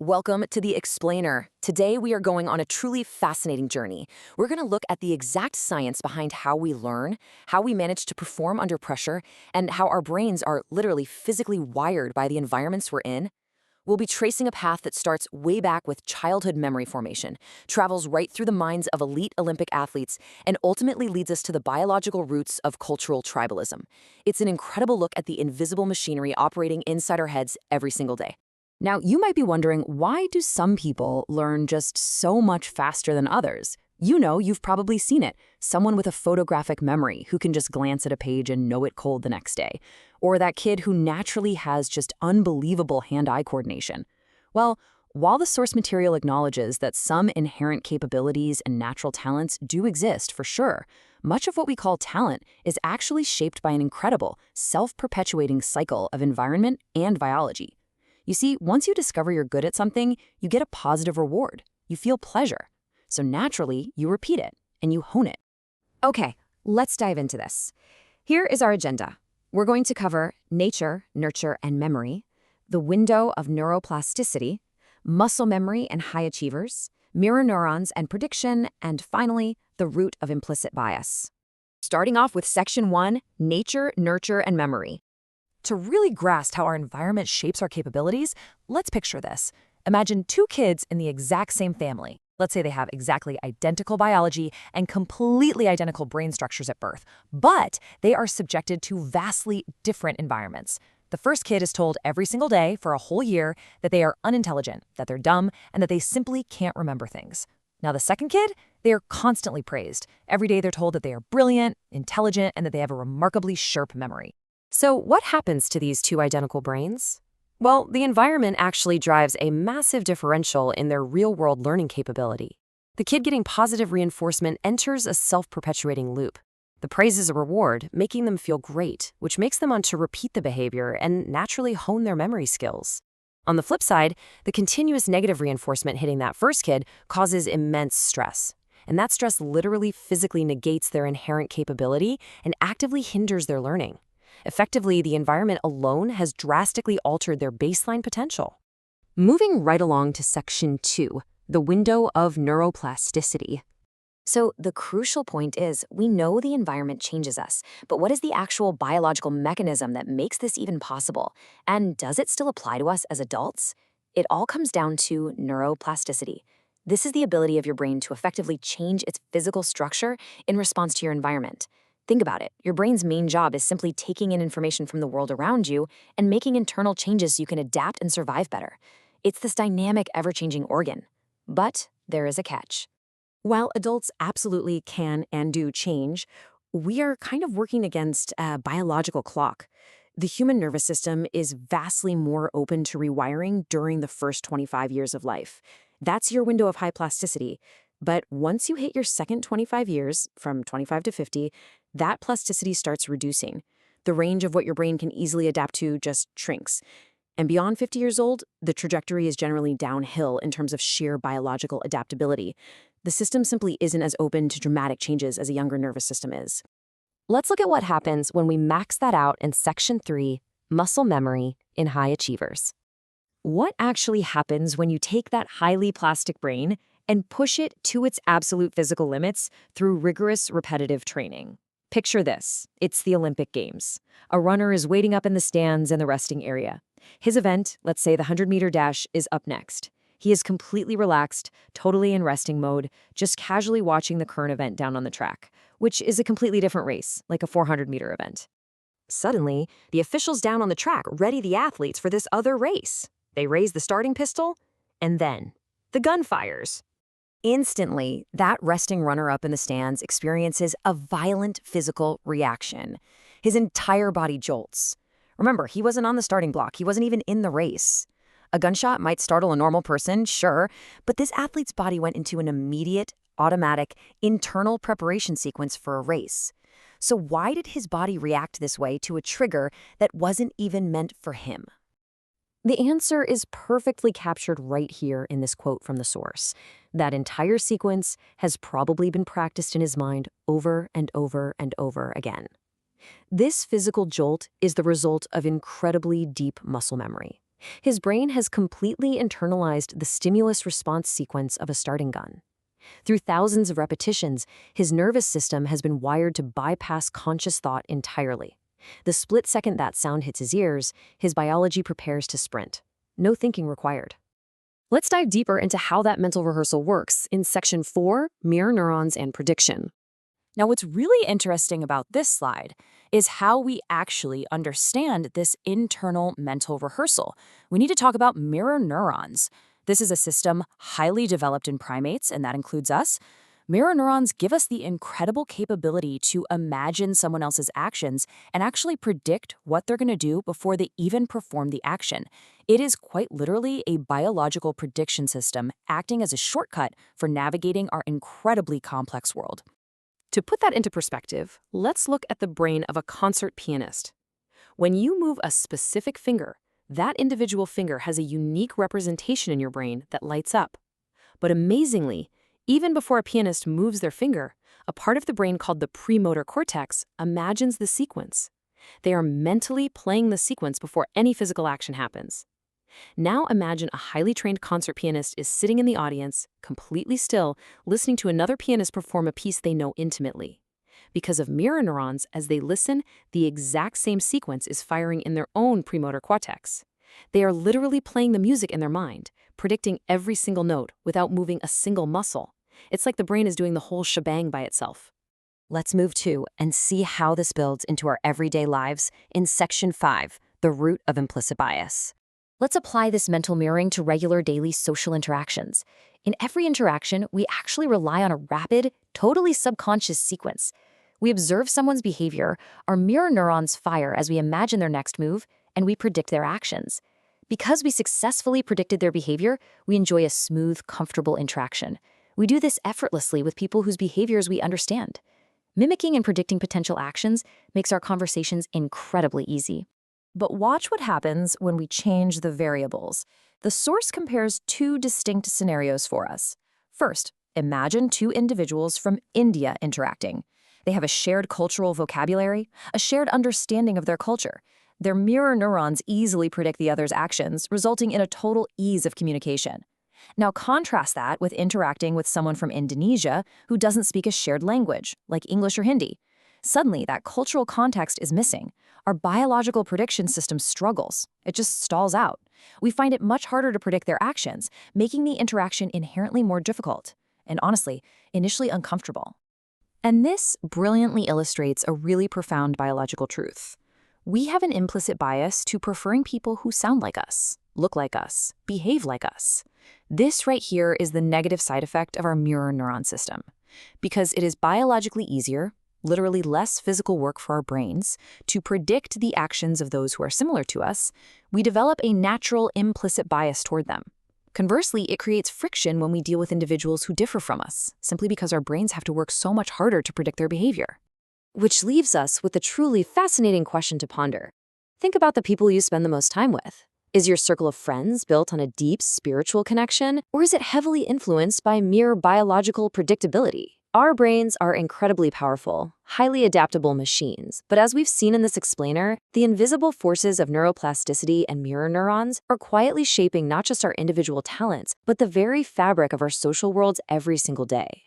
Welcome to The Explainer. Today we are going on a truly fascinating journey. We're going to look at the exact science behind how we learn, how we manage to perform under pressure, and how our brains are literally physically wired by the environments we're in. We'll be tracing a path that starts way back with childhood memory formation, travels right through the minds of elite Olympic athletes, and ultimately leads us to the biological roots of cultural tribalism. It's an incredible look at the invisible machinery operating inside our heads every single day. Now, you might be wondering, why do some people learn just so much faster than others? You know, you've probably seen it. Someone with a photographic memory who can just glance at a page and know it cold the next day. Or that kid who naturally has just unbelievable hand-eye coordination. Well, while the source material acknowledges that some inherent capabilities and natural talents do exist for sure, much of what we call talent is actually shaped by an incredible, self-perpetuating cycle of environment and biology. You see, once you discover you're good at something, you get a positive reward. You feel pleasure. So naturally, you repeat it and you hone it. Okay, let's dive into this. Here is our agenda. We're going to cover nature, nurture, and memory, the window of neuroplasticity, muscle memory and high achievers, mirror neurons and prediction, and finally, the root of implicit bias. Starting off with Section 1, nature, nurture, and memory. To really grasp how our environment shapes our capabilities, let's picture this. Imagine two kids in the exact same family. Let's say they have exactly identical biology and completely identical brain structures at birth, but they are subjected to vastly different environments. The first kid is told every single day for a whole year that they are unintelligent, that they're dumb, and that they simply can't remember things. Now the second kid, they are constantly praised. Every day they're told that they are brilliant, intelligent, and that they have a remarkably sharp memory. So what happens to these two identical brains? Well, the environment actually drives a massive differential in their real-world learning capability. The kid getting positive reinforcement enters a self-perpetuating loop. The praise is a reward, making them feel great, which makes them want to repeat the behavior and naturally hone their memory skills. On the flip side, the continuous negative reinforcement hitting that first kid causes immense stress. And that stress literally physically negates their inherent capability and actively hinders their learning. Effectively, the environment alone has drastically altered their baseline potential. Moving right along to Section 2, the window of neuroplasticity. So the crucial point is, we know the environment changes us, but what is the actual biological mechanism that makes this even possible? And does it still apply to us as adults? It all comes down to neuroplasticity. This is the ability of your brain to effectively change its physical structure in response to your environment. Think about it. Your brain's main job is simply taking in information from the world around you and making internal changes so you can adapt and survive better. It's this dynamic, ever-changing organ. But there is a catch. While adults absolutely can and do change, we are kind of working against a biological clock. The human nervous system is vastly more open to rewiring during the first 25 years of life. That's your window of high plasticity. But once you hit your second 25 years, from 25 to 50, that plasticity starts reducing. The range of what your brain can easily adapt to just shrinks. And beyond 50 years old, the trajectory is generally downhill in terms of sheer biological adaptability. The system simply isn't as open to dramatic changes as a younger nervous system is. Let's look at what happens when we max that out in Section 3, muscle memory in high achievers. What actually happens when you take that highly plastic brain and push it to its absolute physical limits through rigorous repetitive training? Picture this. It's the Olympic Games. A runner is waiting up in the stands in the resting area. His event, let's say the 100-meter dash, is up next. He is completely relaxed, totally in resting mode, just casually watching the current event down on the track, which is a completely different race, like a 400-meter event. Suddenly, the officials down on the track ready the athletes for this other race. They raise the starting pistol, and then the gun fires. Instantly, that resting runner up in the stands experiences a violent physical reaction. His entire body jolts. Remember, he wasn't on the starting block. He wasn't even in the race. A gunshot might startle a normal person, sure, but this athlete's body went into an immediate, automatic, internal preparation sequence for a race. So why did his body react this way to a trigger that wasn't even meant for him? The answer is perfectly captured right here in this quote from the source. That entire sequence has probably been practiced in his mind over and over and over again. This physical jolt is the result of incredibly deep muscle memory. His brain has completely internalized the stimulus-response sequence of a starting gun. Through thousands of repetitions, his nervous system has been wired to bypass conscious thought entirely. The split second that sound hits his ears, his biology prepares to sprint. No thinking required. Let's dive deeper into how that mental rehearsal works in Section 4, Mirror Neurons and Prediction. Now, what's really interesting about this slide is how we actually understand this internal mental rehearsal. We need to talk about mirror neurons. This is a system highly developed in primates, and that includes us. Mirror neurons give us the incredible capability to imagine someone else's actions and actually predict what they're going to do before they even perform the action. It is quite literally a biological prediction system acting as a shortcut for navigating our incredibly complex world. To put that into perspective, let's look at the brain of a concert pianist. When you move a specific finger, that individual finger has a unique representation in your brain that lights up. But amazingly, even before a pianist moves their finger, a part of the brain called the premotor cortex imagines the sequence. They are mentally playing the sequence before any physical action happens. Now imagine a highly trained concert pianist is sitting in the audience, completely still, listening to another pianist perform a piece they know intimately. Because of mirror neurons, as they listen, the exact same sequence is firing in their own premotor cortex. They are literally playing the music in their mind, predicting every single note without moving a single muscle. It's like the brain is doing the whole shebang by itself. Let's move to and see how this builds into our everyday lives in Section 5, the root of implicit bias. Let's apply this mental mirroring to regular daily social interactions. In every interaction, we actually rely on a rapid, totally subconscious sequence. We observe someone's behavior, our mirror neurons fire as we imagine their next move, and we predict their actions. Because we successfully predicted their behavior, we enjoy a smooth, comfortable interaction. We do this effortlessly with people whose behaviors we understand. Mimicking and predicting potential actions makes our conversations incredibly easy. But watch what happens when we change the variables. The source compares two distinct scenarios for us. First, imagine two individuals from India interacting. They have a shared cultural vocabulary, a shared understanding of their culture. Their mirror neurons easily predict the other's actions, resulting in a total ease of communication. Now contrast that with interacting with someone from Indonesia who doesn't speak a shared language, like English or Hindi. Suddenly, that cultural context is missing. Our biological prediction system struggles. It just stalls out. We find it much harder to predict their actions, making the interaction inherently more difficult, and honestly, initially uncomfortable. And this brilliantly illustrates a really profound biological truth. We have an implicit bias to preferring people who sound like us, look like us, behave like us. This right here is the negative side effect of our mirror neuron system. Because it is biologically easier, literally less physical work for our brains, to predict the actions of those who are similar to us, we develop a natural implicit bias toward them. Conversely, it creates friction when we deal with individuals who differ from us, simply because our brains have to work so much harder to predict their behavior. Which leaves us with a truly fascinating question to ponder. Think about the people you spend the most time with. Is your circle of friends built on a deep spiritual connection, or is it heavily influenced by mere biological predictability? Our brains are incredibly powerful, highly adaptable machines, but as we've seen in this explainer, the invisible forces of neuroplasticity and mirror neurons are quietly shaping not just our individual talents, but the very fabric of our social worlds every single day.